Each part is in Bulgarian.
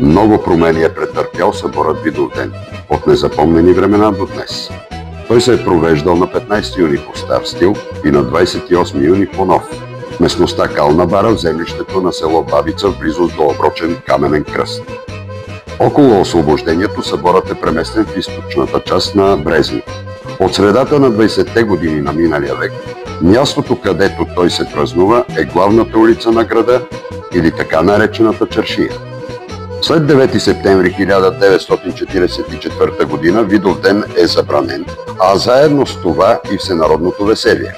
Много промени е претърпял съборът Видовден от незапомнени времена до днес. Той се е провеждал на 15 юни по стар стил и на 28 юни по нов. Местността Кална бара в землището на село Бабица в близост до оброчен каменен кръст. Около освобождението съборът е преместен в източната част на Брезник. От средата на 20-те години на миналия век, мястото, където той се празнува, е главната улица на града или така наречената Чаршия. След 9 септември 1944 г. Видовден е забранен, а заедно с това и всенародното веселие.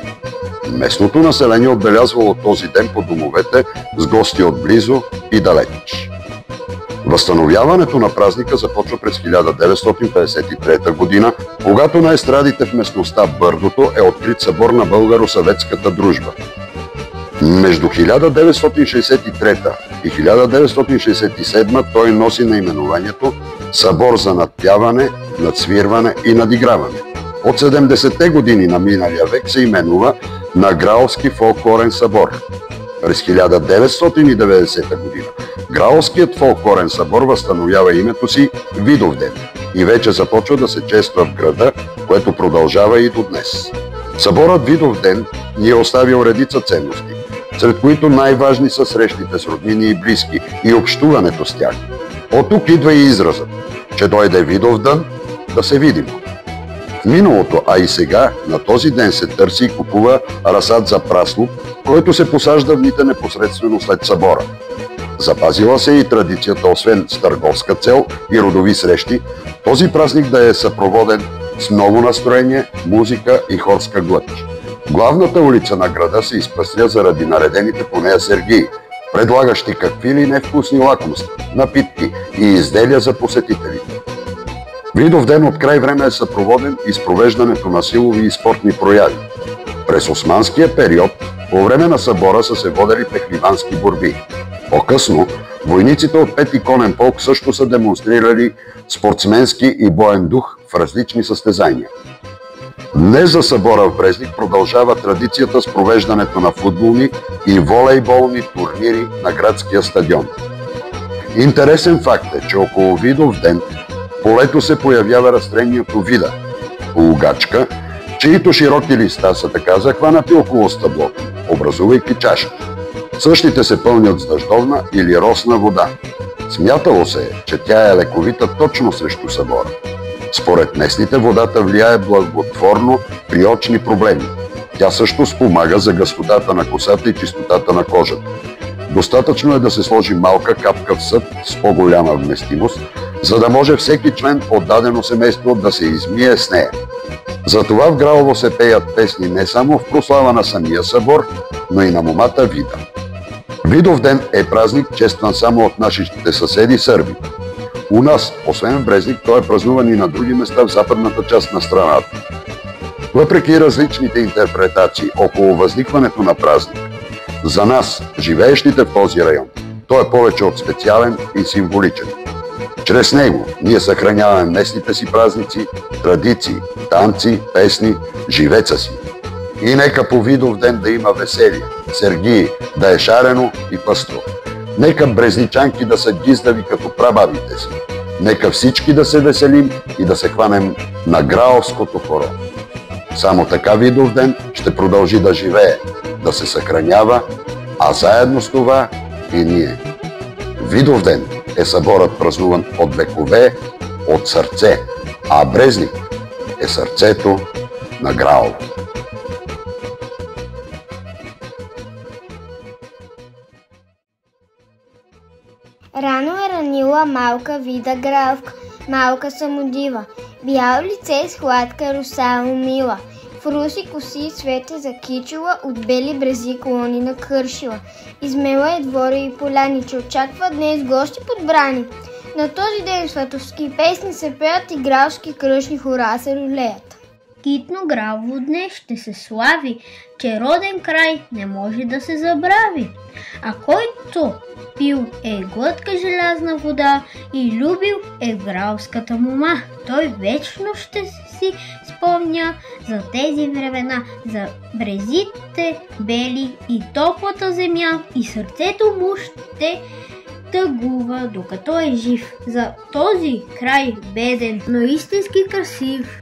Местното население отбелязвало този ден по домовете с гости отблизо и далеч. Възстановяването на празника започва през 1953 г., когато на естрадите в местността Бърдото е открит събор на българо-съветската дружба. Между 1963 и 1967 той носи наименованието Събор за надпяване, надсвирване и надиграване. От 70-те години на миналия век се именува Награовски фолклорен събор. През 1990 година Граовският фолклорен събор възстановява името си Видовден и вече започва да се чества в града, което продължава и до днес. Съборът Видовден ни е оставил редица ценности, сред които най-важни са срещите с роднини и близки и общуването с тях. От тук идва и изразът, че дойде Видовден да се видим. В миналото, а и сега, на този ден се търси и купува разсад за праслук, който се посажда в дните непосредствено след събора. Запазила се и традицията, освен с търговска цел и родови срещи, този празник да е съпроводен с много настроение, музика и хорска глъч. Главната улица на града се изпъстря заради наредените по нея сергии, предлагащи какви ли невкусни лакомства, напитки и изделия за посетителите. Видовден от край време е съпроводен и с провеждането на силови и спортни прояви. През османския период, по време на събора са се водели пехливански борби. По-късно, войниците от 5-ти конен полк също са демонстрирали спортсменски и боен дух в различни състезания. Днес за събора в Брезник продължава традицията с провеждането на футболни и волейболни турнири на градския стадион. Интересен факт е, че около Видовден в полето се появява растението вида, полугачка, чието широки листа са така захванати около стъблото, образувайки чашки. Същите се пълнят с дъждовна или росна вода. Смятало се, че тя е лековита точно срещу събора. Според местните водата влияе благотворно при очни проблеми. Тя също спомага за гъстотата на косата и чистотата на кожата. Достатъчно е да се сложи малка капка в съд с по-голяма вместимост, за да може всеки член от дадено семейство да се измие с нея. Затова в Граово се пеят песни не само в прослава на самия събор, но и на момата Вида. Видовден е празник, честван само от нашите съседи сърби. У нас, освен в Брезник, той е празнуван и на други места в западната част на страната. Въпреки различните интерпретации около възникването на празник, за нас, живеещите в този район, той е повече от специален и символичен. Чрез него ние съхраняваме местните си празници, традиции, танци, песни, живеца си. И нека по Видовден да има веселие, сергии, да е шарено и пъстро. Нека брезничанки да са гиздави като прабабите си. Нека всички да се веселим и да се хванем на граовското хоро. Само така Видовден ще продължи да живее, да се съхранява, а заедно с това и ние. Видовден е съборът празнуван от векове, от сърце, а Брезник е сърцето на Граово. Рано е ранила малка Вида Граовка, малка самодива, бяло лице с хладка русално мила, в руси коси цвете закичила, от бели брези клони накършила. Измела е двори и поляни, че очаква днес гости подбрани. На този ден сватовски песни се пеят и граовски кръшни хора се рулеят. Китно Граово днес ще се слави, че роден край не може да се забрави. А който пил е глътка желязна вода и любил е граовската мома, той вечно ще си спомня за тези времена, за брезите бели и топлата земя, и сърцето му ще тъгува, докато е жив. За този край беден, но истински красив,